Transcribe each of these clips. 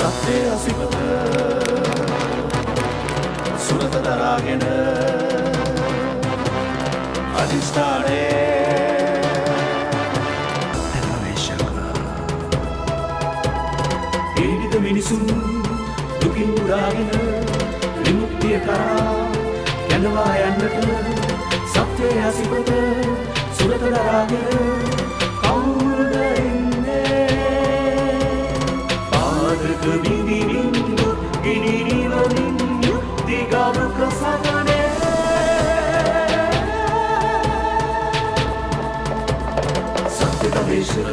සත්‍ය අසිපත සුරත දරාගෙන අදිස්ථානේ ඒනිද මිනිසුන් දුකින් උඩාගෙන විමුක්තිය කරා යනවා යන්නට සත්‍ය අසිපත සුරත දරාගෙන කවුරුද ඉන්නේ පාදක බිඳි බිඳු ඉනිනි වලින් යුක්තිගාමක සමනේ සත්‍ය ගවේෂක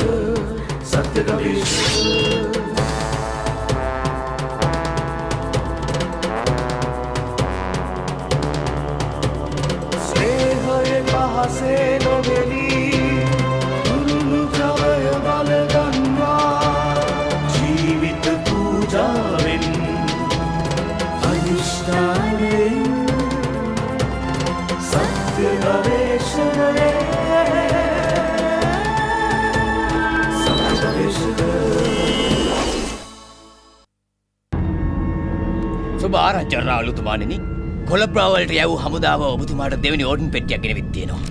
පහසේ නොවෙලී උරුණු ජවය බලගන්වා ජීවිත පූජාවෙන් අනිෂ්ඨානෙන් සත්‍ය ගවේෂණයේ සුබ ආරංචි රාලුතුමාණෙනි කොළඹවලට යවූ හමුදාව ඔබතුමාට දෙවෙනි ඕඩන් පෙට්ටියක් ගෙනවිත් තියෙනවා.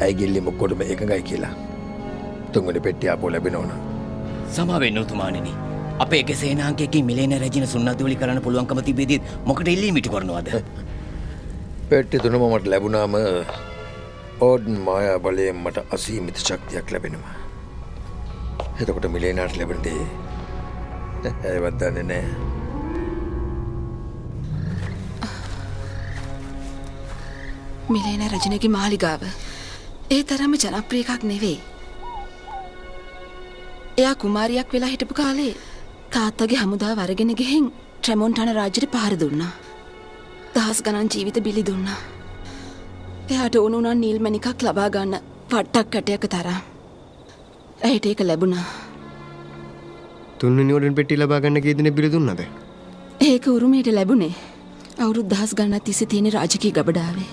ඇයිගිල්ලි මොක්කොටම එකඟයි කියලා. තුන්වෙනි පෙට්ටිය ආපහු ලැබෙනවනම්. සමා වෙන්න උතුමාණෙනි. අපේ එක සේනාංකයකින් මිලේන රැජින සුන්නතුලි කරන්න පුළුවන්කම තිබෙද්දි මොකට ඉල්ලීම් ඉටු කරනවද? පෙට්ටි තුනම මට ලැබුණාම ඕඩන් මායා බලයෙන් මට අසීමිත ශක්තියක් ලැබෙනවා. එතකොට මිලේනාට ලැබෙන දේ ඒවත් දන්නේ නැහැ. මිලේන රැජිනගේ මාලිගාව ඒ තරම්ම ජනප්‍රිය එකක් නෙවෙයි. එයා කුමාරියක් වෙලා හිටපු කාලේ තාත්තගේ හමුදාව අරගෙන ගිහින් ට්‍රෙමොන්ටාන රාජ්‍යට පහර දුන්නා. දහස් ගණන් ජීවිත බිලි දුන්නා. එයාට ඕන වුණා නිල්මණිකක් ලබා ගන්න වට්ටක් කැටයක තරම්. ඇයට ඒක ලැබුණා. තුන්වෙනි ඕඩන් පෙට්ටිය ලබා ගන්න කී දිනෙක බිලි දුන්නද? ඒක උරුමයට ලැබුණේ අවුරුදු දහස් ගණනක් තිස්සේ තියෙන රාජකීය ගබඩාවේ.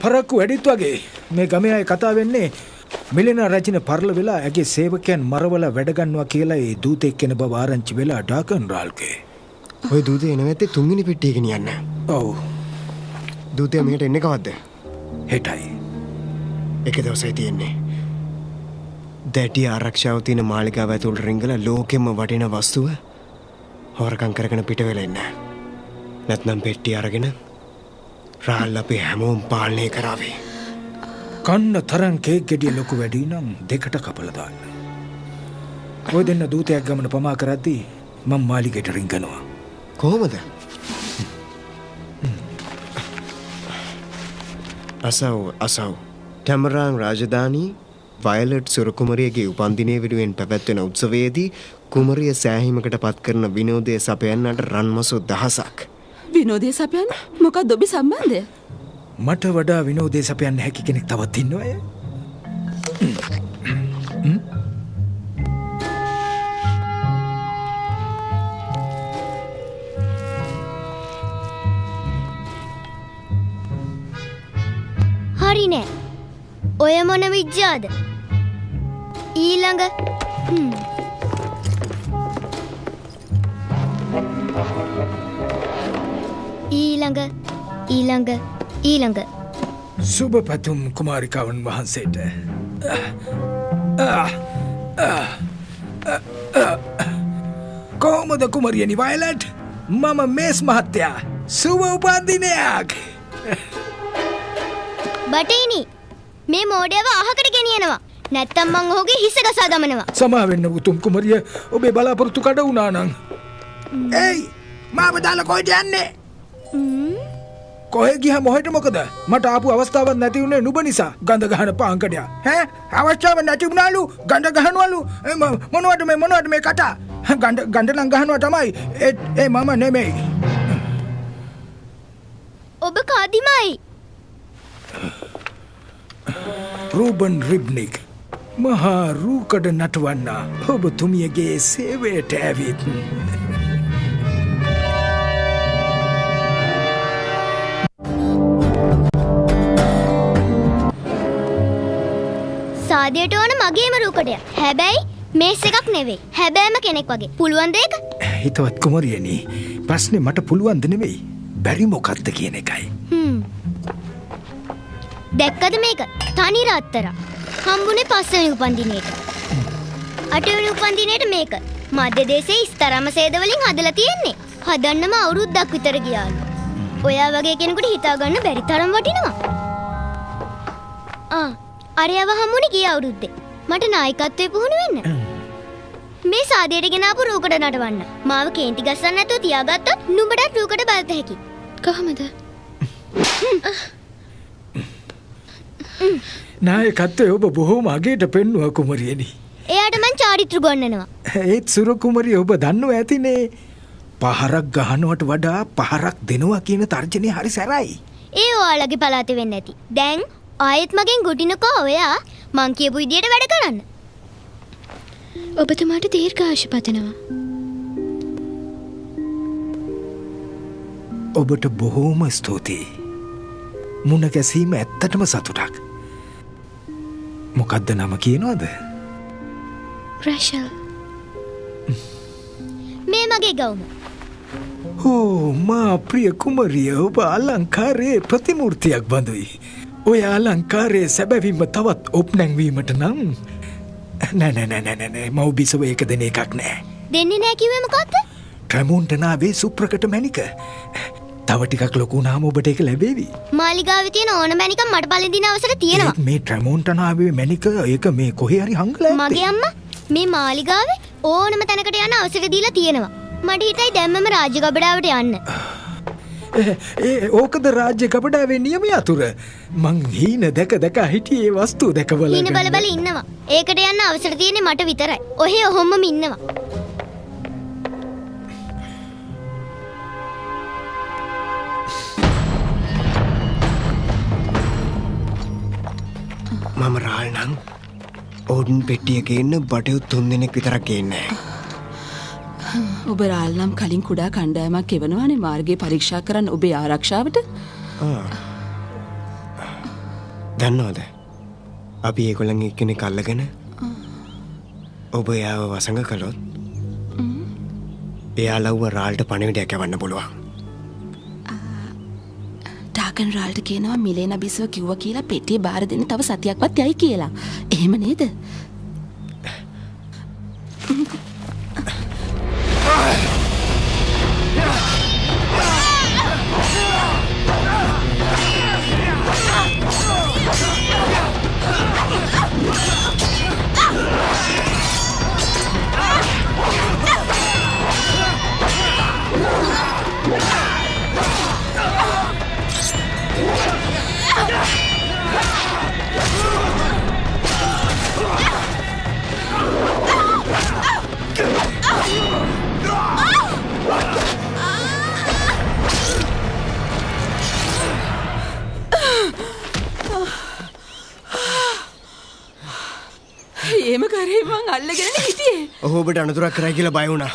පරක්කු වැඩිත් වගේ මේ ගමේ අය කතා වෙන්නේ මිලේන රැජින පරල වෙලා ඇගේ සේවකයන් මරවල වැඩ ගන්නවා කියලා ඒ දූතෙක් කෙන බව ආරංචි වෙලා ඩාකන් රාල්ගේ. ඔය දූතේ එන නැත්තේ තුන්වෙනි පෙට්ටිය ගෙනියන්න. ඔව්. දූතයා මෙහෙට එන්නේ කවද්ද? හෙටයි. එක දවසයි තියෙන්නේ. දැටි ආරක්ෂාව තියෙන මාලිගාව ඇතුළට රිංගලා ලෝකෙම වටින වස්තුව හොරකම් කරගෙන පිට වෙලා ඉන්න. නැත්නම් පෙට්ටිය අරගෙන රාල් අපි හැමෝම පාලනය කරાવી. කන්න තරම් කේක් ගෙඩිය ලොකු වැඩි නම් දෙකට කපලා දාන්න. ඔය දෙන්න දූතයක් ගමන පමා කරද්දී මම මාලිගයට රිංගනවා. කොහොමද? අසව් ටැමරාන් රාජධානී වයලට් සුරකුමරියගේ උපන්දිනය වෙනුවෙන් පැවැත්වෙන උත්සවයේදී කුමරිය සෑහීමකට පත් කරන විනෝදය සපයන්නට රන්මසු දහසක්. විනෝදය සපයන්න? මොකක්ද ඔබේ සම්බන්ධය? මට වඩා විනෝදේ සපයන්න හැකි කෙනෙක් තවත් ඉන්නවය. හරි නෑ. ඔය මොන විද්‍යාවද? ඊළඟ සුබ පැතුම් කුමාරිකාවන් වහන්සේට. කොහොමද කුමරියනි වයලට්? මම මේස් මහත්තයා. සුබ උපන්දිනයක්. බටේනි මේ මෝඩයව අහකට ගෙනියනවා. නැත්තම් මං ඔහුගේ හිස ගසා දමනවා. සමා වෙන්න උතුම් කුමරිය. ඔබේ බලාපොරොත්තු කඩ වුණා නම්. ඒයි මාව දාලා කොහෙද යන්නේ? කොහෙ ගියා මොහෙට මොකද? මට ආපු අවස්ථාවක් නැති උනේ නුඹ නිසා. ගඳ ගහන පාංකඩයා. ඈ අවස්ථාවක් නැති වුණාලු. ගඳ ගහනවලු. මොනවද මේ කතා? ගඳ නම් ගහනවා තමයි. ඒ මම නෙමෙයි. ඔබ කාදිමයි? රූබන් රිබ්නික්. මහා රූකඩ නටවන්නා ඔබතුමියගේ සේවයට ඇවිත්. සාදයට ඕන මගේම රූකඩය. හැබැයි මේස් එකක් නෙවෙයි. හැබැයිම කෙනෙක් වගේ. පුළුවන්ද ඒක? හිතවත් කුමරියනි ප්‍රශ්නේ මට පුළුවන්ද නෙවෙයි. බැරි මොකක්ද කියන එකයි. දැක්කද මේක? තනි රත්තර. හම්බුනේ 5 වෙනි උපන්දිනේට. 8 වෙනි උපන්දිනේට මේක. මධ්‍ය දේශයේ ස්තරම සේද වලින් හදලා තියෙන්නේ. හදන්නම අවුරුද්දක් විතර ගියාලු. ඔයා වගේ කෙනෙකුට හිතා ගන්න බැරි තරම් වටිනවා. අරයව හම්බුනේ ගිය අවුරුද්දේ. මට නායකත්වයේ පුහුණු වෙන්න. මේ සාදයට ගෙන ආපු රූකඩ නටවන්න. මාව කේන්ති ගස්සන්න නැතුව තියාගත්තොත් නුඹට රූකඩ බලත හැකි. කොහමද? නායකත්වයේ ඔබ බොහෝම අගයට පෙන්වුවා කුමරියනි. එයාට මං චාරිත්‍ර ගොන්නනවා. ඒත් සුර කුමරිය ඔබ දන්නව ඇතිනේ. පහරක් ගහනවට වඩා පහරක් දෙනවා කියන තර්ජනය හරි සැරයි. ඒ ඔයාලගේ පළාතේ වෙන්න ඇති. දැන් ආයෙත් මගෙන් ගුටිනකෝ ඔයා මං කියපු විදියට වැඩ කරන්න. ඔබතුමාට දීර්ඝායුෂ පතනවා. ඔබට බොහෝම ස්තුතියි. මුණ ගැසීම ඇත්තටම සතුටක්. මොකක්ද නම කියනවද? රෂල්. මේ මගේ ගවුම. ඕ මා ප්‍රිය කුමරිය ඔබ අලංකාරයේ ප්‍රතිමූර්තියක් බඳුයි. ඔය අලංකාරයේ සැබැවින්ම තවත් ඔප්නැංවීමට නම් නෑ මව්බිසව එක දෙන එකක් නෑ. දෙන්නේ නෑ කිව්වේ මොකක්ද? ට්‍රැමොන්ටනාවේ සුප්‍රකට මැණික. තව ටිකක් ලොකු වුණාම ඔබට ඒක ලැබේවි. මාලිගාවේ තියෙන ඕන මැණිකක් මට පළඳින අවසර තියෙනවා. මේ ට්‍රැමොන්ටනාවේ මැණික ඒක මේ කොහේ හරි හංගලා ඇත්තේ. මගේ අම්මා මේ මාලිගාවේ ඕනම තැනකට යන අවසර දීලා තියෙනවා. මට හිතයි දැම්මම රාජ්‍ය ගබඩාවට යන්න. ඕකද රාජ්‍ය ගබඩාවේ නියම යතුර. මං හීන දැක හිටියේ වස්තු දැක බලන්න. හීන බල ඉන්නවා. ඒකට යන්න අවසර තියෙන්නේ මට විතරයි. ඔහේ ඔහොමම ඉන්නවා. මම රාල් නම් ඕඩන් පෙට්ටිය ගේන්න බටයුත් 3 දෙනෙක් විතරක් ගේන්නේ. ඔබ රාල් නම් කලින් කුඩා කණ්ඩායමක් එවනවානේ මාර්ගයේ පරීක්ෂා කරන්න ඔබේ ආරක්ෂාවට. දන්නවද? අපි ඒගොල්ලන් එක්කෙනෙක් අල්ලගෙන ඔබ එයාව වසඟ කළොත් එයාලව රාල්ට පණිවිඩයක් යවන්න පුළුවන්. ඩාගන් රාල්ට කියනවා මිලේන බිසව කිව්වා කියලා පෙට්ටිය බාර දෙන්න තව සතියක්වත් යයි කියලා. එහෙම නේද? ඒම කරේ මං අල්ලගෙන හිටියේ. ඔබට අනතුරක් කරයි කියලා බය වුණා.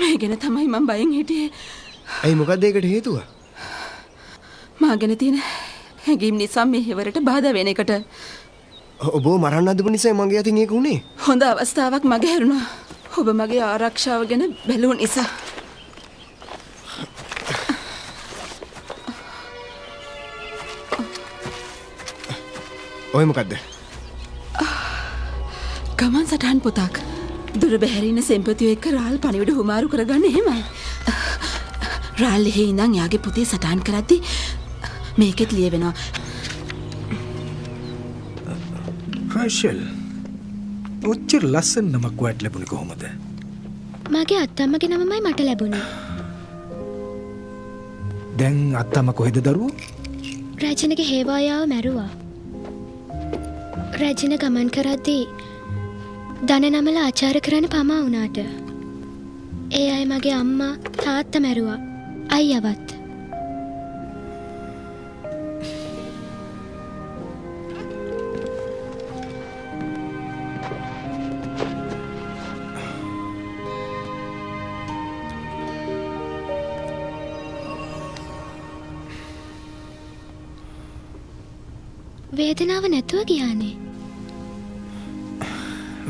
මේ ගැන තමයි මං බයෙන් හිටියේ. ඇයි මොකක්ද ඒකට හේතුව? මා ගැන තියෙන හැඟීම් නිසා මේ හෙවරට බාධා වෙන එකට. ඔබ මරන්න අදපු නිසා මගේ අතින් ඒක උනේ. හොඳ අවස්ථාවක් මගේ හැරුණා. ඔබ මගේ ආරක්ෂාව ගැන බැලුව නිසා. ඔය මොකද්ද? ගමන් සටහන් පොතක්. දුර බැහැරින සෙම්පතියෝ එක්ක රාල් පණිවිඩ හුමාරු කරගන්න එහෙමයි. රාල් එහෙ ඉඳන් යාගේ පුතේ සටහන් කරද්දි මේකෙත් ලියවෙනවා. රෂල් ඔච්චර ලස්සන නමක් ඔයාට ලැබුණේ කොහොමද? මගේ අත්තම්මගේ නමමයි මට ලැබුණේ. දැන් අත්තම්ම කොහෙද දරුවෝ? රැජිනගේ හේවායාව මැරුවා. රැජින ගමන් කරද්දී දන නමල ආචාර කරන්න පමා වුණාට ඒ අය මගේ අම්මා තාත්තා මැරුවා. අයියවත්. වේදනාව නැතුව ගියානේ.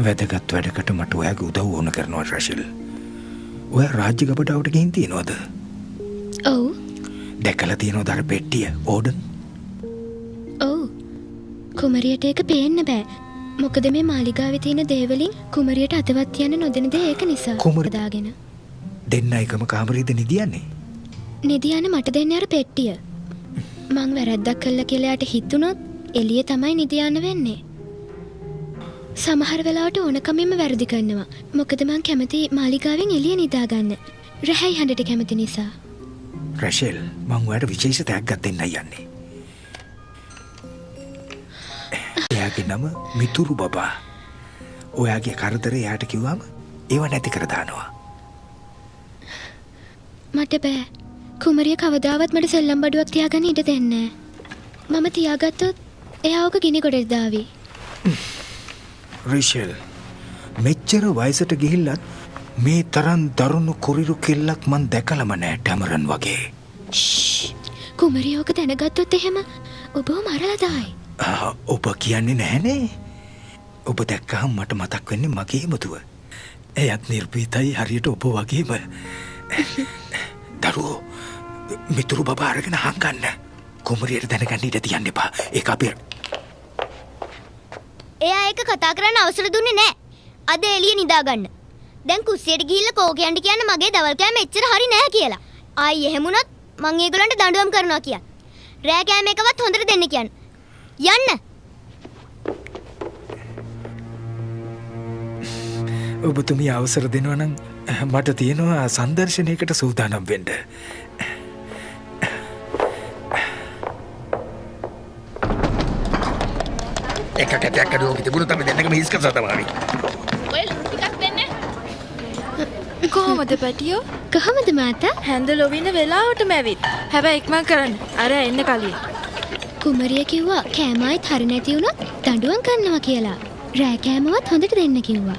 වැදගත් වැඩකට මට ඔයාගේ උදව් ඕන කරනවා රශිල්. ඔයා රාජ්‍ය ගබඩාවට ගිහින් තියනවද? ඔව්. දැකලා තියනවද අර පෙට්ටිය ඕඩන්? ඔව්. කුමරියට ඒක පේන්න බෑ. මොකද මේ මාලිගාවේ තියෙන දේවලින් කුමරියට අතවත් තියන්න නොදෙන දේ ඒක නිසා. දාගෙන. දෙන්න එකම කාමරේද නිදියන්නේ? නිදියන්න මට දෙන්නේ අර පෙට්ටිය. මං වැරද්දක් කළා කියලා යට හිතුනොත් එළිය තමයි නිදියන්න වෙන්නේ. සමහර වෙලාවට ඕනකමින්ම වැරදි කරනවා. මොකද මං කැමති මාලිගාවෙන් එළිය නිදා ගන්න. රැහැයි හඬට කැමති නිසා. රෂෙල් මං ඔයාට විශේෂ තෑග්ගක් දෙන්නයි යන්නේ. එයාගේ නම මිතුරු බබා. ඔයාගේ කරදර එයාට කිව්වම ඒව නැති කර දානවා. මට බෑ. කුමරිය කවදාවත් මට සෙල්ලම් බඩුවක් තියාගන්න ඉඩ දෙන්නේ නෑ. මම තියාගත්තොත් එයා ඕක ගිනි ගොඩට දාවි. රිෂෙල් මෙච්චර වයසට ගිහිල්ලත් මේ තරම් දරුණු කුරිරු කෙල්ලක් මන් දැකලම නෑ ටැමරන් වගේ. කුමරිය ඕක දැනගත්තොත් එහෙම ඔබව මරලා දායි. ඔබ කියන්නේ නැහනේ. ඔබ දැක්කහම මට මතක් වෙන්නේ මගේ මුතුව. එයත් නිර්භීතයි හරියට ඔබ වගේම. දරුවෝ මිතුරු බබා අරගෙන හංගන්න. කුමරියට දැනගන්න ඉඩ තියන්න එපා. ඒක අපේ. එයා ඒක කතා කරන්න අවසර දුන්නේ නෑ. අද එළිය නිදා ගන්න. දැන් කුස්සියට ගිහිල්ලා කෝකයන්ට කියන්න මගේ දවල් කෑම එච්චර හරි නෑ කියලා. ආයි එහෙම වුණොත් මං ඒගොල්ලන්ට දඬුවම් කරනවා කියන්න. රෑ කෑම එකවත් හොඳට දෙන්න කියන්න. යන්න. ඔබතුමිය අවසර දෙනවා නම් මට තියෙනවා සංදර්ශනයකට සූදානම් වෙන්න. එක කැටයක් අඩුවක තිබුණොත් අපි දෙන්නකම හිස් කරලා තමයි. ඔය ටිකක් දෙන්න. කොහොමද පැටියෝ? කොහමද මාතා? හැන්ද ලොවින වෙලාවටම ඇවිත්. හැබැයි ඉක්මන් කරන්න. අර එන්න කලින්. කුමරිය කිව්වා කෑමයිත් හරි නැති වුණොත් දඬුවම් කරනවා කියලා. රෑ කෑමවත් හොඳට දෙන්න කිව්වා.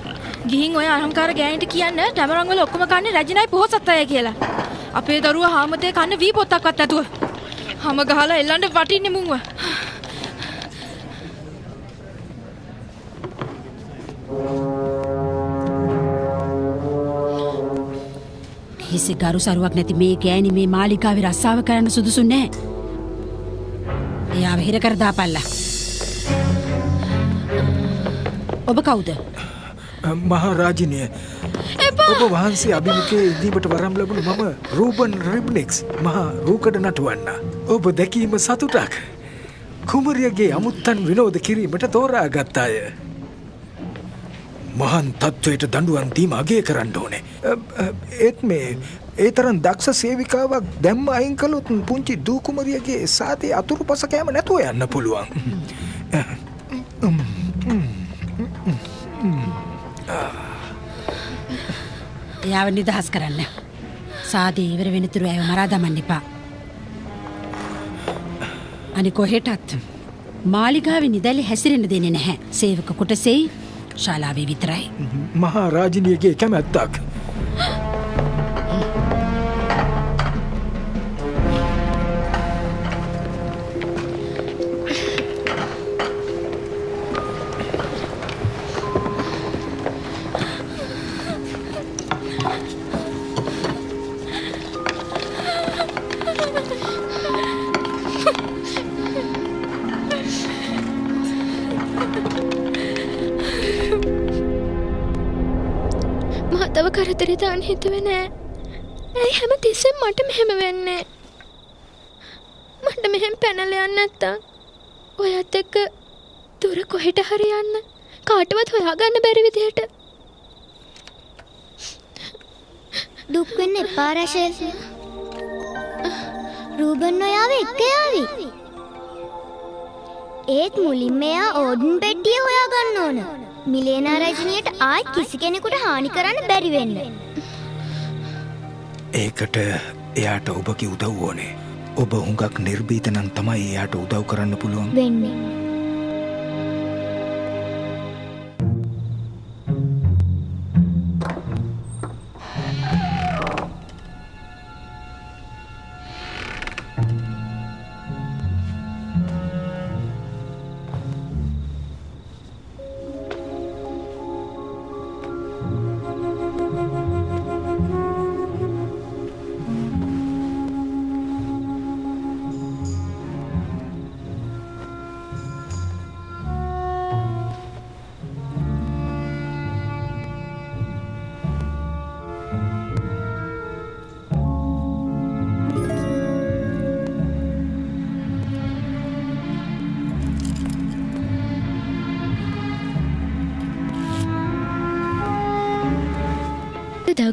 ගිහින් ඔය අහංකාර ගෑනිට කියන්න ටැමරන් වල ඔක්කොම කන්නේ රජිනයි පොහොසත් අය කියලා. අපේ දරුවා හාමතේ කන්න වී පොත්තක්වත් නැතුව. හැම ගහලා එල්ලන්න වටින්නේ මුන්ව. හිසෙ ගරු සරුවක් නැති මේ ගෑණි මේ මාලිකාවේ රස්සාව කරන්න සුදුසු නැහැ. එයාව හිර කර දාපල්ලා. ඔබ කවුද? මහරාජිනිය. ඔබ වහන්සේ අභිමුඛයේ ඉදීමට වරම් ලැබුණු මම රූබන් රිබ්නික්ස් මහා රූකඩ නටවන්න. ඔබ දැකීම සතුටක්. කුමරියගේ අමුත්තන් විනෝද කිරීමට තෝරාගත් අය. මහන් තත්ත්වයට දඬුවම් දීම අගය කරන්න ඕනේ. ඒත් මේ ඒ තරම් දක්ෂ සේවිකාවක් දැම්ම අයින් කළොත් පුංචි දූ කුමරියගේ සාතේ අතුරුපස කෑම නැතුව යන්න පුළුවන්. එයාව නිදහස් කරන්න. සාදේ ඉවර වෙනතුරු ඇයව මරා දමන්න එපා. අනික කොහෙටත් මාලිගාවේ නිදැල්ලි හැසිරෙන්න දෙන්නේ නැහැ. සේවක කොටසෙයි ශාලාවේ විතරයි. මහා රාජිනියගේ කැමැත්තක්. මාතව කරදරේ දාන්න හිතුවේ නෑ. ඇයි හැම තිස්සෙම මට මෙහෙම වෙන්නේ? මට මෙහෙම පැනලා යන්න නැත්තම් ඔයත් එක්ක දුර කොහෙට හරි යන්න කාටවත් හොයාගන්න බැරි විදිහට. දුක් වෙන්න එපා රෂෙල්. රූබන් ඔයාව එක්ක යාවි. ඒත් මුලින්ම එයා ඕඩන් පෙට්ටිය හොයාගන්න ඕන. මිලේනා රජිනියට ආයි කිසි කෙනෙකුට හානි කරන්න බැරි වෙන්න. ඒකට එයාට ඔබගේ උදව් ඕනේ. ඔබ හුඟක් නිර්භීත නම් තමයි එයාට උදව් කරන්න පුළුවන් වෙන්නේ.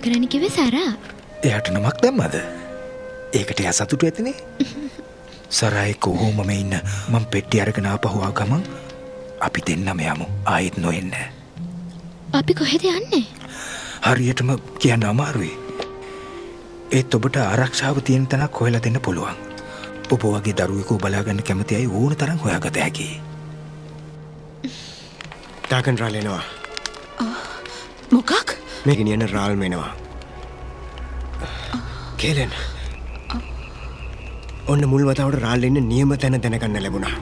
කරන්න කිව්වේ සරා? එයාට නමක් දැම්මද? ඒකට එයා සතුටු ඇතිනේ. සරායි කොහොමම ඉන්න මම පෙට්ටි අරගෙන ආපහු ආව ගමන් අපි දෙන්නම යමු. ආයෙත් නොඑන්න. අපි කොහෙද යන්නේ? හරියටම කියන්න අමාරුයි. ඒත් ඔබට ආරක්ෂාව තියෙන තැනක් හොයලා දෙන්න පුළුවන්. ඔබ වගේ දරුවෙකු බලාගන්න කැමති අය ඕන තරම් හොයාගත හැකියි. ඩාගන් රාල් එනවා. මොකක්? මේ ගෙනියන රාල් මෙනවා. කේලන්. ඔන්න මුල් වතාවට රාල් ඉන්න නියම තැන දැනගන්න ලැබුණා.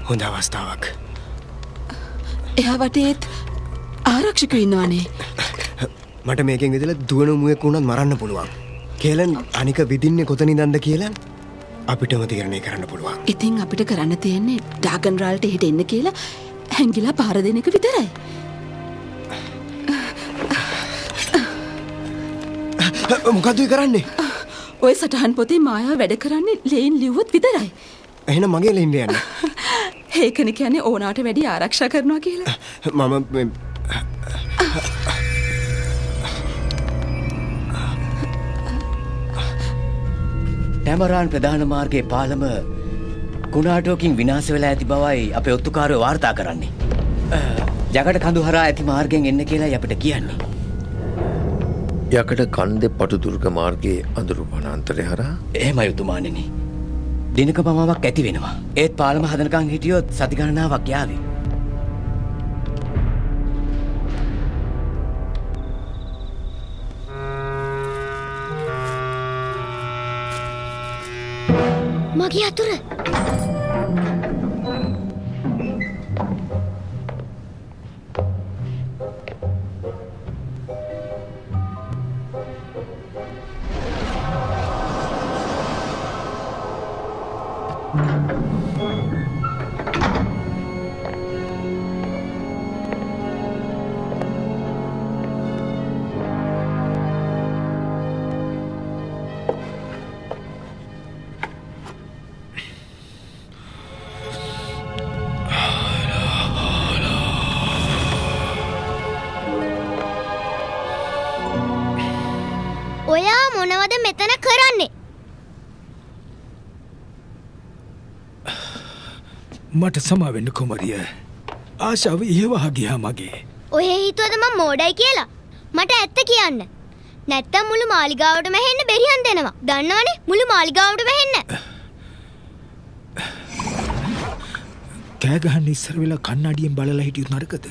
හොඳ අවස්ථාවක්. එයා වටේත් ආරක්ෂකයෝ ඉන්නවනේ. මට මේකෙන් විදලා දුවන මුවෙක් වුණත් මරන්න පුළුවන්. කේලන් අනික විදින්නේ කොතනින්ද කියලා අපිටම තීරණය කරන්න පුළුවන්. ඉතින් අපිට කරන්න තියෙන්නේ ඩාගන් රාල්ට එහෙට එන්න කියලා හැංගිලා පාර දෙන එක විතරයි. මොකද්ද කරන්නේ? ඔය සටහන් පොතේ මායාව වැඩ කරන්නේ ලේන් ලිව්වොත් විතරයි. එහෙනම් මගේ ලෙන්න යන්න. ඒකනේ කියන්නේ ඕනාට වැඩි ආරක්ෂා කරනවා කියලා. මම ටැමරාන් ප්‍රධාන මාර්ගයේ පාලම කුණාටෝකින් විනාශ වෙලා ඇති බවයි අපේ ඔත්තුකාරයෝ වාර්තා කරන්නේ. ජගට කඳු හරහා ඇති මාර්ගයෙන් එන්න කියලායි අපිට කියන්නේ. යකඩ කන්දේ පටු දුර්ග මාර්ගයේ අඳුරු වනාන්තරය හරහා එහෙමයි උතුමාණෙනි. දිනක පමාවක් ඇති වෙනවා. ඒත් පාලම හදනකන් හිටියොත් සති ගණනාවක් යාවි. මගේ අතුර. ඔයා මොනවද මෙතන කරන්නේ? මට සමාවෙන්න කුමරිය. ආශාව ඉහවහ ගියා මගේ. ඔය හිතුවද මම මෝඩයි කියලා? මට ඇත්ත කියන්න. නැත්තම් මුළු මාලිගාවටම හෙන්න බෙරිහන් දෙනවා. දන්නවනේ මුළු මාලිගාවටම හෙන්න. කෑ ගහන්න ඉස්සර වෙලා කන්නඩියෙන් බලලා හිටියොත් නරකද?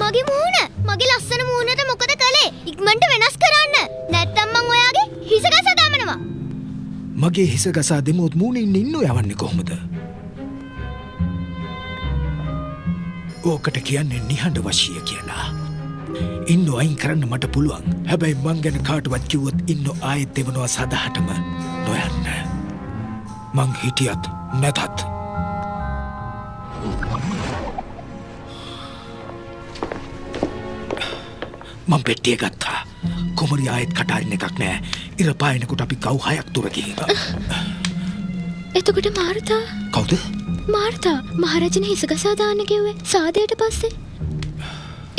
මගේ මූණ, මගේ ලස්සන මූණට මොකද කළේ? ඉක්මනට වෙනස් කරන්න. නැත්තම් මං ඔයාගේ හිස ගස දමනවා. මගේ හිස ගසා දෙමුත් මූණින් ඉන්නෝ යවන්නේ කොහොමද? ඕකට කියන්නේ නිහඬ වශීය කියලා. ඉන්නෝ අයින් කරන්න මට පුළුවන්. හැබැයි මං ගැන කාටවත් කිව්වොත් ඉන්නෝ ආයෙත් දෙවනවා සදාටම නොයන්න. මං හිටියත් නැතත්. මං පෙට්ටිය ගත්තා. කුමරිය ආයෙත් කටාරින්න එකක් නෑ. ඉර පායනකොට අපි කව් 6ක් දුර ගිහින්. එතකොට මාර්තා? කවුද? මාර්තා මහරජන හිස ගසා දාන්න කිව්වේ සාදයට පස්සේ.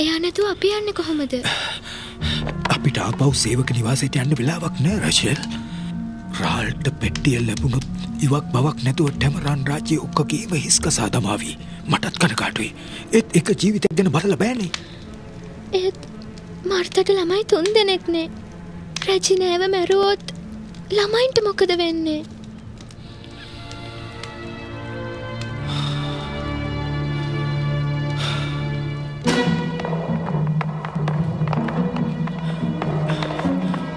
එයා නැතුව අපි යන්නේ කොහොමද? අපිට ආපහු සේවක නිවාසයට යන්න වෙලාවක් නෑ රෂෙල්. රාල්ට පෙට්ටිය ලැබුණොත් ඉවක් බවක් නැතුව ටැමරාන් රාජ්‍යයේ ඔක්කොගේම හිස් ගසා දමාවි. මටත් කනකාටුයි. ඒත් එක ජීවිතයක් ගැන බලලා බෑනේ. ඒත් මාර්තාට ළමයි 3 දෙනෙක්නේ. රැජිනේව මැරුවොත් ළමයින්ට මොකද වෙන්නේ?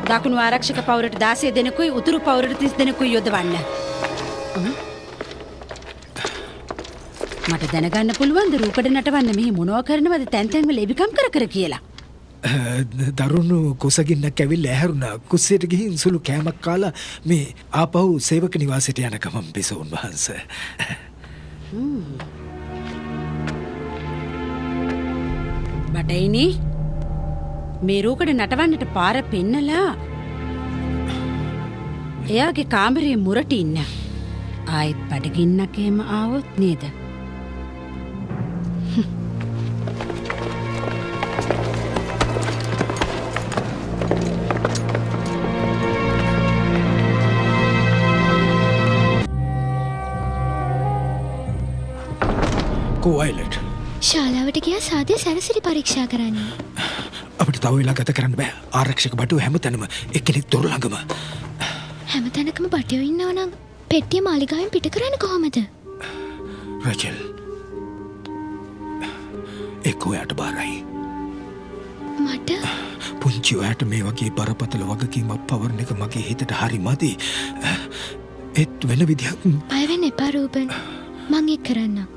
දකුණු ආරක්ෂක පවුරට 16 දෙනෙකුයි උතුරු පවුරට 30 දෙනෙකුයි යොදවන්න. මට දැනගන්න පුළුවන්ද රූකඩ නටවන්න මෙහි මොනවා කරනවද තැන් තැන් වල එවිකම් කර කියලා? දරුණු කුසගින්නක් ඇවිල්ලා ඇහැරුණා. කුස්සියට ගිහින් සුළු කෑමක් කාලා මේ ආපහු සේවක නිවාසයට යන ගමන් බිසෝන් වහන්සේ. බඩයිනි මේ රූකඩ නටවන්නට පාර පෙන්නලා එයාගේ කාමරයේ මුරට ඉන්න. ආයෙත් බඩගින්නක් එහෙම ආවොත් නේද? කෝයිලට් ශාලාවට ගියා සාදය සැරසිලි පරීක්ෂා කරන්න. අපිට තව වෙලා ගත කරන්න බෑ. ආරක්ෂක බටුව හැමතැනම එක්කෙනෙක් දොර ළඟම. හැමතැනකම බටයෝ ඉන්නවා නම් පෙට්ටිය මාලිගාවෙන් පිට කරන්නේ කොහොමද? රචල් ඒක ඔයාට බාරයි. මට පුංචි ඔයාට මේ වගේ බරපතල වගකීමක් පවරන එක මගේ හිතට හරි මදි. ඒත් වෙන විදිහක් බය වෙන්න එපා රූබන්. මං ඒක කරන්නම්.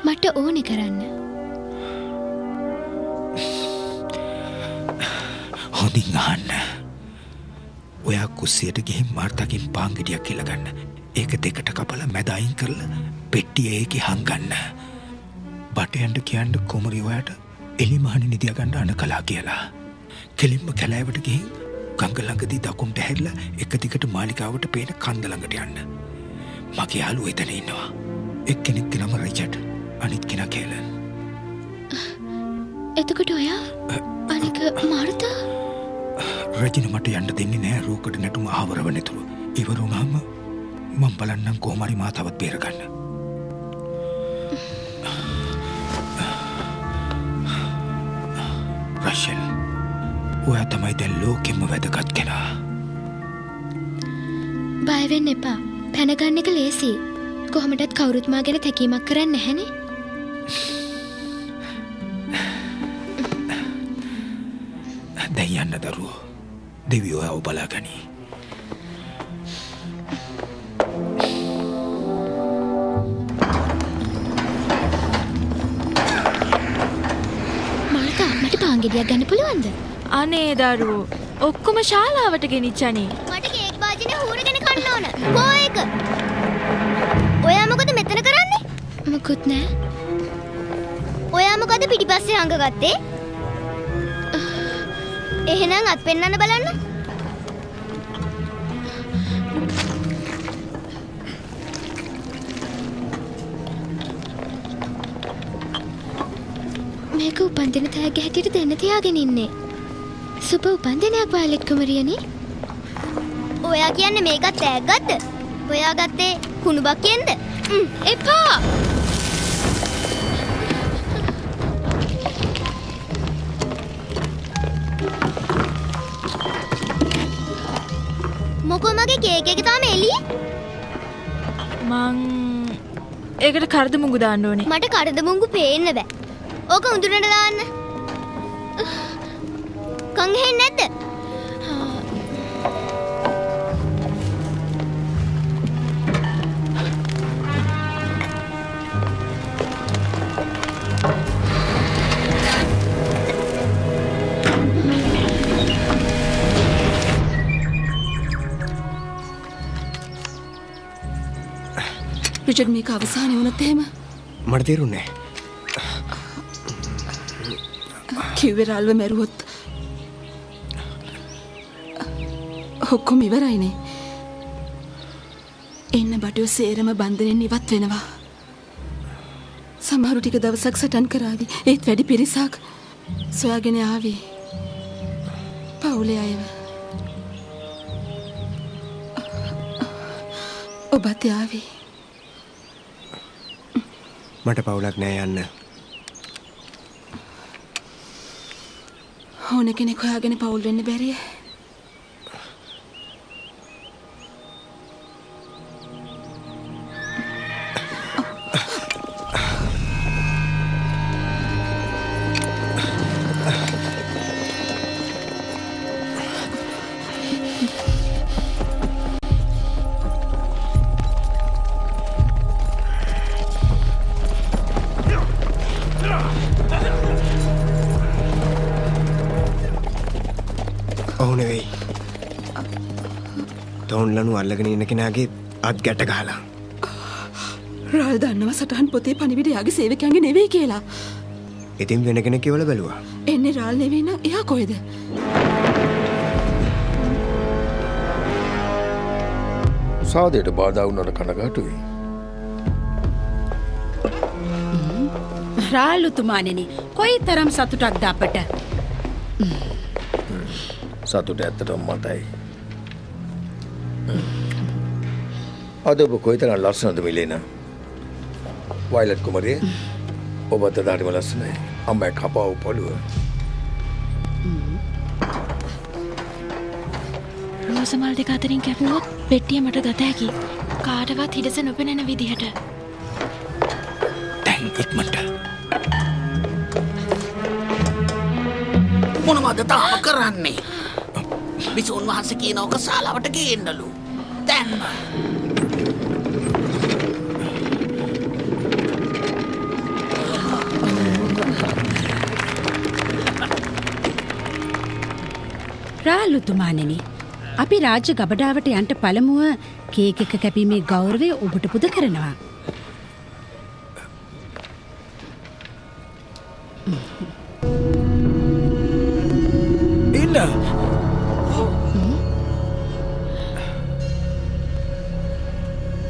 මට ඕනේ කරන්න. හොඳින් අහන්න. ඔයා කුස්සියට ගිහින් මාර්තාගෙන් පාංගිඩියක් කියලා ගන්න. ඒක දෙකට කපලා මැද අයින් කරලා පෙට්ටිය ඒකේ හංගන්න. බටයන්ට කියන්න කුමරි ඔයාට එලිමහන නිදියා ගන්න අන කලා කියලා. කෙලින්ම කැලෑවට ගිහින් ගඟ ළඟදී දකුණට හැරිලා එක දිගට මාලිකාවට පේන කන්ද ළඟට යන්න. මගේ යාළුවෝ එතන ඉන්නවා. එක්කෙනෙක්ගේ නම රිචඩ්, අනිත් කෙනා කේලන්. එතකොට ඔයා අනික මාර්තා රජින මට යන්න දෙන්නේ නෑ රෝකඩ නැටුම ආවරව නැතුව. ඉවර වුණාම මම බලන්නම් කොහොම හරි මාතාවත් බේරගන්න. රෂල්, ඔයා තමයි දැන් ලෝකෙම වැදගත් කෙනා. බය වෙන්න එපා. පැන ගන්න එක ලේසි. කොහොමදත් කවුරුත් මා ගැන තැකීමක් කරන්නේ නැහනේ. දැන් යන්න දරුවෝ. දෙවියෝ ඔයාව බලාගනී. මාර්තා මට පාංගෙඩියක් ගන්න පුළුවන්ද? අනේ දරුවෝ ඔක්කොම ශාලාවට ගෙනිච්චනේ. මට කේක් භාජනය හූරගෙන කන්න ඕන. කෝ ඒක? ඔයා මොකද මෙතන කරන්නේ? මොකුත් නෑ. ඔයා මොකද පිටිපස්සේ හංගගත්තේ? එහෙනම් අත් පෙන්නන්න බලන්න. මේක උපන්දින තෑග්ග හැටියට දෙන්න තියාගෙන ඉන්නේ. සුබ උපන්දිනයක් වයලට් කුමරියනේ. ඔයා කියන්නේ මේකත් තෑග්ගක්ද? ඔයා ගත්තේ කුණු බක්කෙන්ද? එපා. මොකෝ මගේ කේක් එක තාම එළියේ? මං ඒකට කරද මුංගු දාන්න ඕනේ. මට කරද මුංගු පේන්න බෑ. ඕක උඳුරට දාන්න. කන් හෙන්නේ නැද්ද? රිචඩ් මේක අවසානය වුණත් එහෙම මට තේරුන්නේ කිව්වේ රාල්ව මැරුවොත් ඔක්කොම ඉවරයිනේ. එන්න බටුව සේරම බන්ධනෙන් ඉවත් වෙනවා. සමහරු ටික දවසක් සටන් කරાવી. ඒත් වැඩි පිරිසක් සොයාගෙන ආවි. පවුලේ අයව. ඔබත් ආවි. මට පවුලක් නෑ යන්න. ඕන කෙනෙක් හොයාගෙන පවුල් වෙන්න බැරිය. ඔහු නෙවෙයි. තෝන්ලනු අල්ලගෙන ඉන්න කෙනාගේ අත් ගැට ගහලා. රාල් දන්නවා සටහන් පොතේ පණිවිඩ යාගේ සේවකයන්ගේ නෙවෙයි කියලා. ඉතින් වෙන කෙනෙක් කියලා බැලුවා. එන්නේ රාල් නෙවෙයි නම් එයා කොහෙද? සාදයට බාධා වුණට කනගාටුයි. රාලුතුමානෙනි කොයි තරම් සතුටක්ද අපට. සතුට ඇත්තටම මටයි. අද ඔබ කොයිතරම් ලස්සනද මිලේන. වයිලට් කුමරිය ඔබත් දාඩිම ලස්සනයි. අම්මයි කපාව පොළුව. රෝසමල් දෙක අතරින් කැපුවොත් පෙට්ටිය මට ගත හැකි. කාටවත් හිඩස නොපෙනෙන විදිහට. දැන් ඉක්මනට. මොනවද තාම කරන්නේ? විසුන් වහන්සේ කියන ඕක ශාලාවට ගේන්නලු. දැන් රාලුතුමානෙනි අපි රාජ්‍ය ගබඩාවට යන්ට පළමුව කේක් එක කැපීමේ ගෞරවය ඔබට පුද කරනවා. ඉන්න.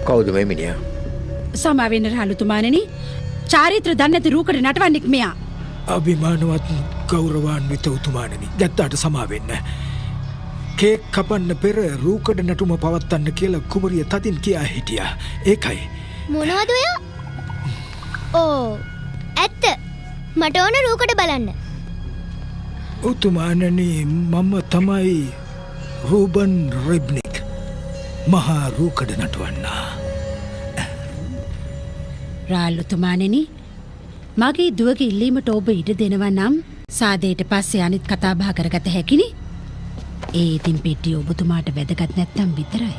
කවුද මේ මිනිහා? සමාවෙන්න රාලුතුමානෙනි චාරිත්‍ර දන්නේ නැති රූකඩ නටවන්නෙක් මෙයා. අභිමානවත් ගෞරවාන්විත උතුමාණනි ගැත්තාට සමා වෙන්න. කේක් කපන්න පෙර රූකඩ නටුම පවත්වන්න කියලා කුමරිය තදින් කියා හිටියා. ඒකයි. මොනවද ඔය? ඕ ඇත්ත. මට ඕන රූකඩ බලන්න. උතුමාණනි මම තමයි රූබන් රෙබ්නික්. මහා රූකඩ නටවන්නා. රාලුතුමානෙනි මගේ දුවගේ ඉල්ලීමට ඔබ ඉඩ දෙනවා නම් සාදයට පස්සේ අනිත් කතා බහ කරගත හැකිනි. ඒ ඉතින් පෙට්ටිය ඔබතුමාට වැදගත් නැත්තම් විතරයි.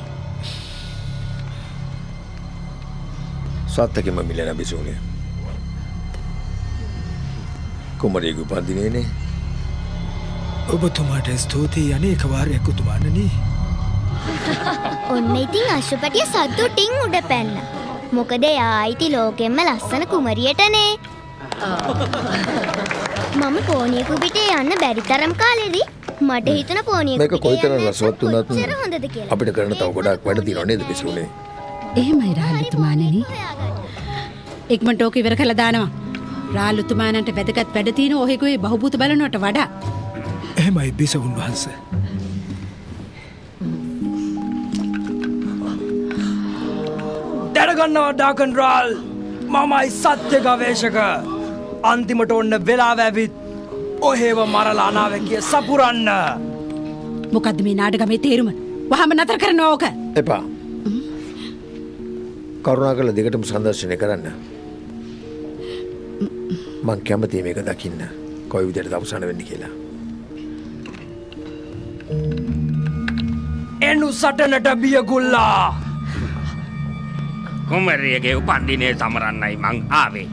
සත්තකෙම මිලෙන බිසුනේ. කුමරියගේ උපන්දිනේනේ. ඔබතුමාට ස්තුතියි අනේක වාරයක් උතුමාණනි. ඔන්න ඉතින් අශ්වපටිය සතුටින් උඩ පැන්න. මොකද එයා අයිති ලෝකෙම්ම ලස්සන කුමරියටනේ. මම පෝනියකු පිටේ යන්න බැරි තරම් කාලෙදි මට හිතුණ පෝනියකු මේක කොයිතරම් රසවත් වුණත් කොච්චර හොඳද කියලා. අපිට කරන්න තව ගොඩක් වැඩ තියෙනව නේද බිසුනේ? එහෙමයි රාලුතුමානෙනි. ඉක්මනට ඕක ඉවර කළා දානවා. රාලුතුමානන්ට වැදගත් වැඩ තියෙන ඔහෙගොයේ බහුබූත බලනවට වඩා. එහෙමයි බිසවුන් වහන්සේ. දැනගන්නවා ඩාකන් රාල් මමයි සත්‍ය ගවේෂක. අන්තිමට ඔන්න වෙලාව ඇවිත් ඔහෙව මරලා අනාවැකිය සපුරන්න. මොකද්ද මේ නාටකමේ තේරුම? වහම නතර කරන්න ඕක. එපා. කරුණාකරලා දෙකටම සංදර්ශනය කරන්න. මං කැමතියි මේක දකින්න. කොයි විදිහටද අවසන් වෙන්නේ කියලා. එනු සටනට බියගුල්ලා. කුමරියගේ උපන්දිනේ සමරන්නයි මං ආවේ.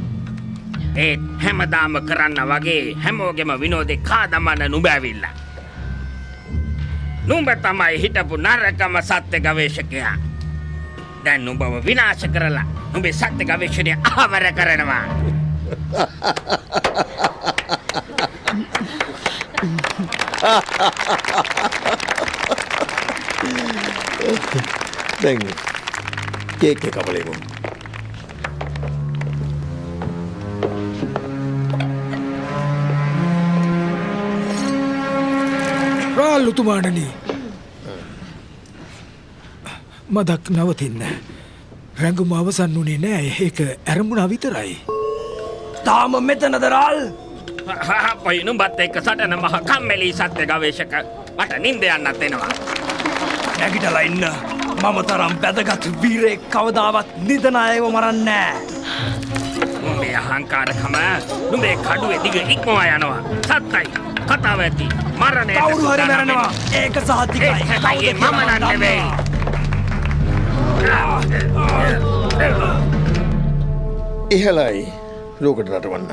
ඒත් හැමදාම කරන්න වගේ හැමෝගෙම විනෝදේ කාදමන්න නුඹ ඇවිල්ලා. නුඹ තමයි හිටපු නරකම සත්‍ය ගවේෂකයා. දැන් නුඹව විනාශ කරලා නුඹේ සත්‍ය ගවේෂණය ආවර කරනවා. දැන් කේක් එක කපලෙමු. රාලුතුමාණනි මදක් නවතින්න. රැඟුම අවසන් වුණේ නෑ. ඒක ඇරඹුණා විතරයි. තාම මෙතනද රාල්? පොයි නුඹත් එක්ක සටන මහ කම්මැලි සත්‍ය ගවේෂක. මට නිින්ද යන්නත් එනවා. නැගිටලා ඉන්න. මම තරම් වැදගත් වීරයෙක් කවදාවත් නිදන අයව මරන්නේ නෑ. නුඹේ අහංකාරකම නුඹේ කඩුවේ දිග ඉක්මවා යනවා. සත්තයි කතාව ඇති. මරණයට කවුරු හරි මරනවා. ඒක සහතිකයි. හැබැයි මම නෙවෙයි. ඉහළයි ලෝකට නටවන්න.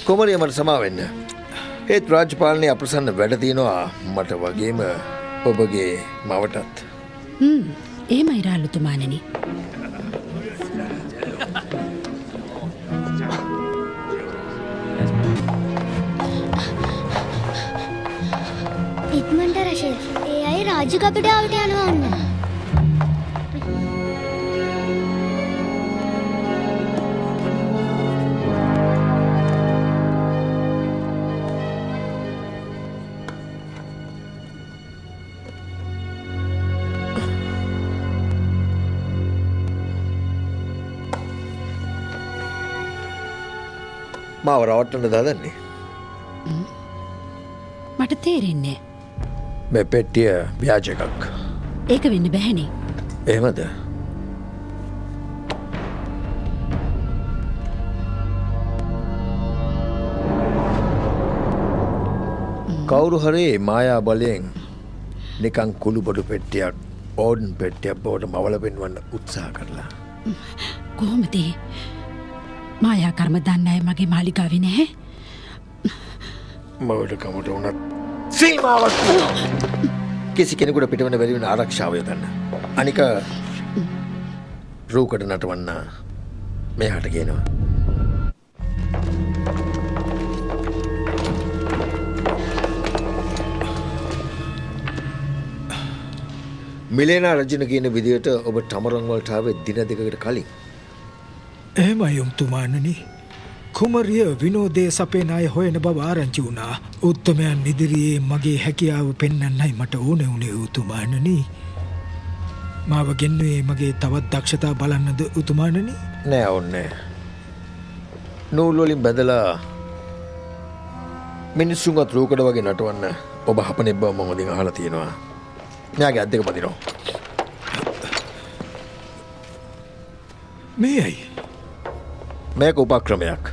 කුමරිය මට සමා වෙන්න. ඒත් රාජ්‍යපාලනයේ අප්‍රසන්න වැඩ තියෙනවා මට වගේම ඔබගේ මවටත්. එහෙමයි රාලුතුමාණනි. ඉක්මනට රෂේ. ඒ අය රාජ්‍ය ගබඩාවට යනවා ඔන්න. මාව රවට්ටන්න දාදන්නේ. මට තේරෙන්නේ මේ පෙට්ටිය ව්‍යාජ එකක්. ඒක වෙන්න බැහැනේ. එහෙමද? කවුරු හරි මායා බලයෙන් නිකන් කුළුබඩු පෙට්ටියක් ඕඩන් පෙට්ටියක් බවට මවල පෙන්වන්න උත්සාහ කරලා. කොහොමද? මායා කර්ම දන්න අය මගේ මාලිගාවේ නැහැ. මවට කමට වුණත් සීමාවක් කිසි කෙනෙකුට පිටවන්න බැරි වෙන ආරක්ෂාව යොදන්න. අනික රූකඩ නටවන්න මෙහාට ගේනවා. මිලේනා රජන කියන විදියට ඔබ ටමරන් වලට ආවේ දින දෙකකට කලින්. එහෙමයි උතුමාණනි. කුමරිය විනෝදයේ සපේන අය හොයන බව ආරංචි වුණා. උත්තමයන් ඉදිරියේ මගේ හැකියාව පෙන්වන්නයි මට ඕනේ වුණේ උතුමාණනි. මාව ගෙන්නුවේ මගේ තවත් දක්ෂතා බලන්නද උතුමාණනි? නෑ ඕනේ. නූල් වලින් බැඳලා මිනිස්සුන්වත් රූකඩ වගේ නටවන්න ඔබ හපනේ බව මම දින අහලා තියෙනවා. මෙයාගේ අත් දෙක පදිනවා. මේයි. මේක උපක්‍රමයක්.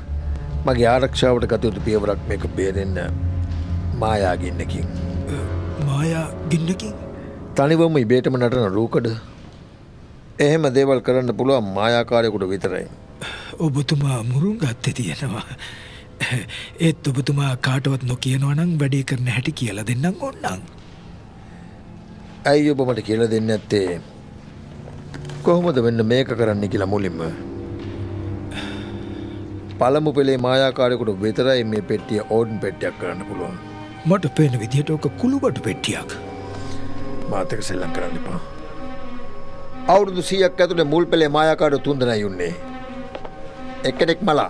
මගේ ආරක්ෂාවට ගත යුතු පියවරක් මේක බේරෙන්න මායා ගින්නකින්. මායා ගින්නකින්? තනිවම ඉබේටම නටන රූකඩ. එහෙම දේවල් කරන්න පුළුවන් මායාකාරයෙකුට විතරයි. ඔබතුමා මුරුන් ගත්තේ තියෙනවා. ඒත් ඔබතුමා කාටවත් නොකියනවා නම් වැඩේ කරන හැටි කියලා දෙන්නම් ඕනනම්. ඇයි ඔබ මට කියලා දෙන්නේ නැත්තේ කොහොමද වෙන්න මේක කරන්න කියලා මුලින්ම? පළමු පෙළේ මායාකාරයෙකුට විතරයි මේ පෙට්ටිය ඕඩන් පෙට්ටියක් කරන්න පුළුවන්. මට පේන විදිහට ඔක කුළුබඩු පෙට්ටියක්. මාත් එක්ක සෙල්ලම් කරන්න එපා. අවුරුදු 100ක් ඇතුලේ මුල් පෙළේ මායාකාරයෝ 3 දෙනා යුන්නේ. එක්කෙනෙක් මලා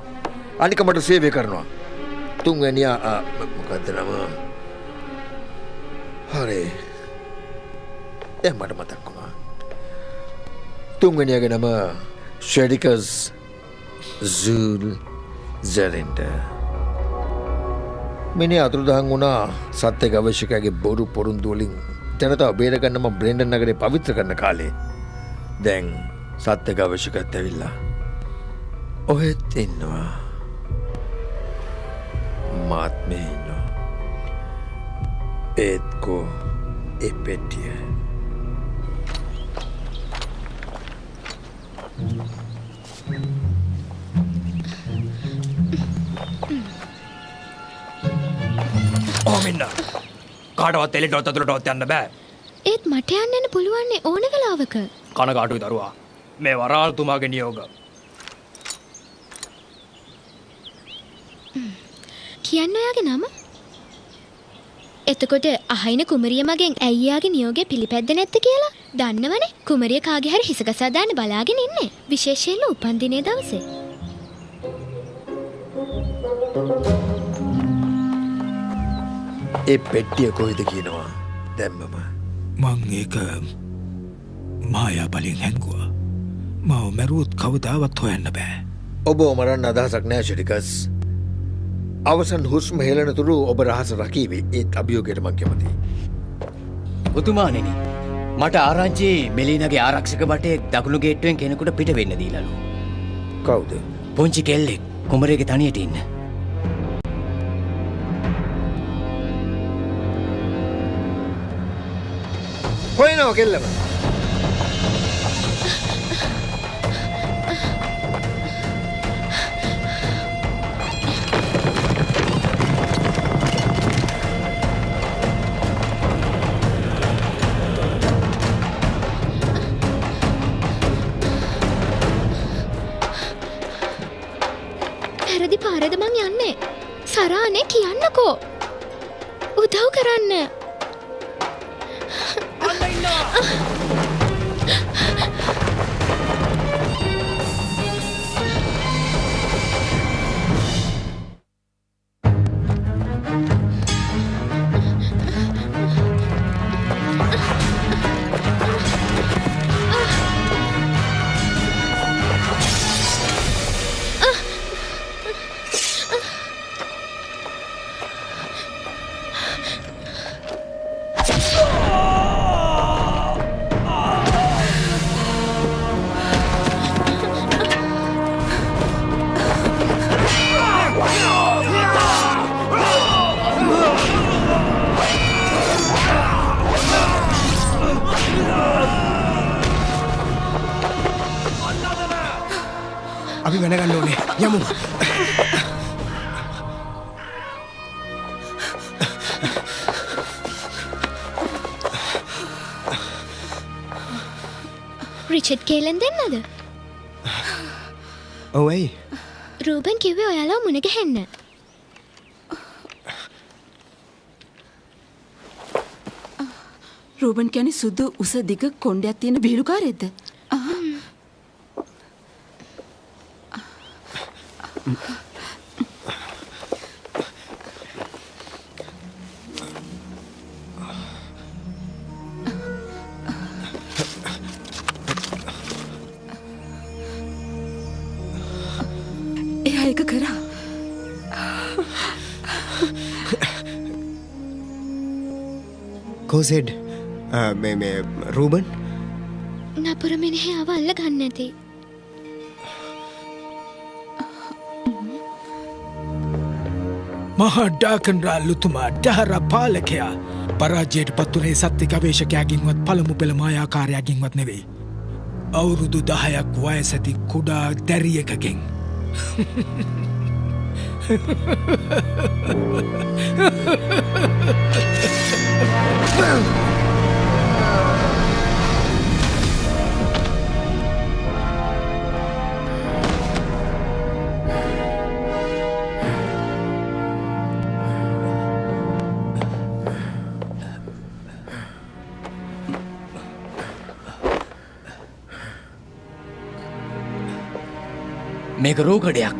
අනික මට සේවය කරනවා. තුන්වෙනියා මොකද්ද නම? හරි. දැන් මට මතක් වුණා. තුන්වෙනියාගේ නම ෂෙඩිකස් Zul Zerinda. මිනිහ අතුරුදහන් වුණා සත්‍ය ගවේෂකයාගේ බොරු පොරුන්දු වලින් ජනතාව බේරගන්න මම බ්‍රෙන්ඩන් නගරේ පවිත්‍ර කරන කාලේ. දැන් සත්‍ය ගවේෂකත් ඇවිල්ලා ඔහෙත් ඉන්නවා. මාත් මේ ඉන්නවා. ඒත්කෝ ඒ පෙට්ටිය. ඕමින්න කාටවත් එලිටවත් අතුරටවත් යන්න බෑ. ඒත් මට යන්න පුළුවන්නේ ඕන වෙලාවක. කනගාටුයි දරුවා. මේ වරාල්තුමාගේ නියෝග. කියන්න ඔයාගේ නම? එතකොට අහයින කුමරිය මගෙන් ඇයි යාගේ නියෝගය පිළිපැද්ද නැත්ද කියලා? දන්නවනේ කුමරිය කාගේ හරි හිස ගසා දාන්න බලාගෙන ඉන්නේ. විශේෂයෙන්ම උපන්දිනේ දවසේ. ඒ පෙට්ටිය කොහෙද කියනවා දැම්මම? මං ඒක මායා බලෙන් හැංගුවා. මාව මැරුවොත් කවදාවත් හොයන්න බෑ. ඔබ මරන්න අදහසක් නෑ ෂෙඩිකස්. අවසන් හුස්ම හෙලන තුරු ඔබ රහස රකීවි. ඒත් අභියෝගයට මං කැමතියි. උතුමාණෙනි මට ආරංචි මෙලීනගේ ආරක්ෂක බටේ දකුණු ගේට්ටුවෙන් කෙනෙකුට පිට වෙන්න දීලාලු. කවුද? පුංචි කෙල්ලෙක් කුමරේගේ තනියට ඉන්න. හොයනවා කෙල්ලම. වැරදි පාරද මං යන්නේ. සරානේ කියන්නකෝ. උදව් කරන්න. අපි වෙනගන්න ඕනේ. යමු. රිචඩ් කේලන් දෙන්නද? ඔව් ඇයි? රූබන් කිව්වේ ඔයාලා මුණ ගැහෙන්න. රූබන් කියන්නේ සුදු උස දිග කොණ්ඩයක් තියෙන බීලුකාරයෙක්ද? එයා ඒක කරා. කෝසෙඩ් මේ රූබන් නපුර මිනිහේ ආව අල්ල ගන්න නැති. මහා ඩාකන්රාල්ලුතුමා ඩහර පාලකයා පරාජයට පත්වනේ සත්‍ය ගවේශකයාගින්වත් පළමු පෙළ මායාකාරයාගින්වත් නෙවෙයි. අවුරුදු 10ක් වයස ඇති කුඩා දැරියකගෙන්. මේක රූකඩයක්.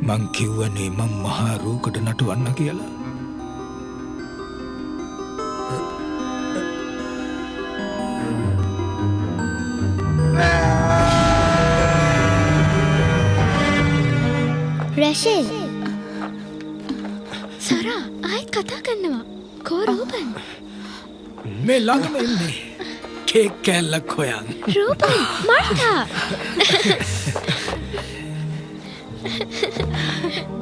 මං කිව්වනේ මං මහා රූකඩ නටවන්න කියලා. රැෂෙල් සරා ආයෙත් කතා කරනවා. කෝ රූබන්? මේ ළඟම ඉන්නේ. කේක් කෑල්ලක් හොයන්. රූබන් මර්තා.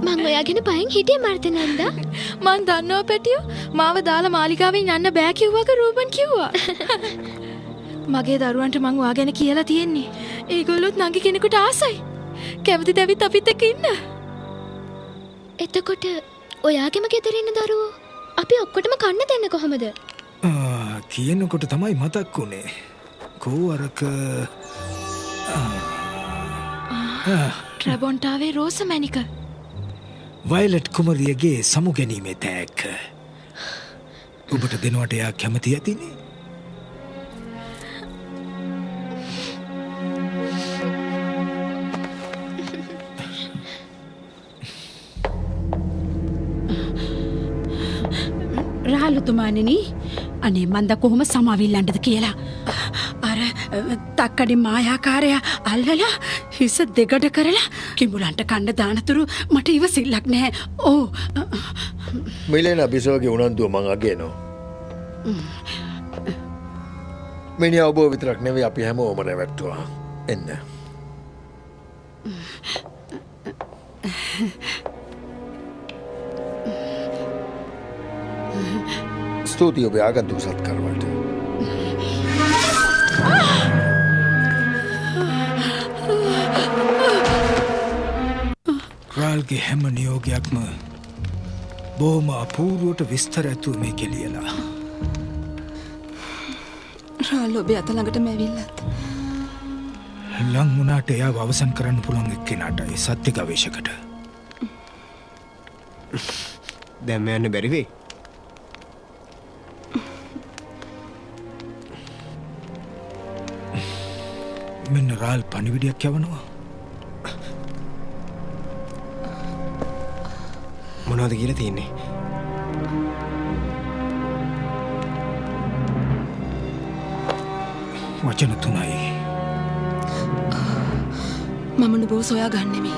මං ඔයාගෙන බයෙන් හිටියේ මර්තා නන්දා. මං දන්නව පැටියෝ මාව දාලා මාලිගාවෙන් යන්න බෑ කිව්වක රූබන් කිව්වා. මගේ දරුවන්ට මං ඔයා ගැන කියලා තියෙන්නේ. ඒගොල්ලොත් නංගි කෙනෙකුට ආසයි. කැමතිද ඇවිත් අපිත් එක්ක ඉන්න? එතකොට ඔයාගෙම ගෙදර ඉන්න දරුවෝ අපි ඔක්කොටම කන්න දෙන්න කොහමද? කියනකොට තමයි මතක් වුණේ. කෝවරක ට්‍රැබොන්ටාවේ රෝස මැනික. වයලට් කුමරියගේ සමු ගැනීමේ තෑග්ග. ඔබට දෙනවට එයා කැමති ඇතිනේ. රාලුතුමානනි අනේ මන්ද කොහොම සමාවිල්ලන්ටද කියලා. අර තක්කඩි මායාකාරයා අල්ලලා හිස දෙගඩ කරලා කිඹුලන්ට කන්න දානතුරු මට ඉවසිල්ලක් නැහැ. ඕ මිලෙන අභිසෝගේ උනන්දුව මං අගේනවා. මිනිහා ඔබ විතරක් නෙවෙයි අපි හැමෝම රැවට්ටුවා. එන්න. ස්තුතියි ඔබේ ආගන්තුක සත්කාර වලට. රාල්ගේ හැම නියෝගයක්ම බොහොම අපූර්වට විස්තර ඇතුව මේ කෙලියලා. රාල් ඔබේ අත ළඟටම ඇවිල්ලත් ලං වුණාට එයාව අවසන් කරන්න පුළුවන් එක්කෙනාටයි සත්‍ය ගවේෂකට. දැම්ම යන්න බැරි වෙයි. මෙන්න රාල් පණිවිඩයක් යවනවා. මොනවද කියලා තියෙන්නේ? වචන 3යි. මම නුඹව සොයා ගන්නෙමි.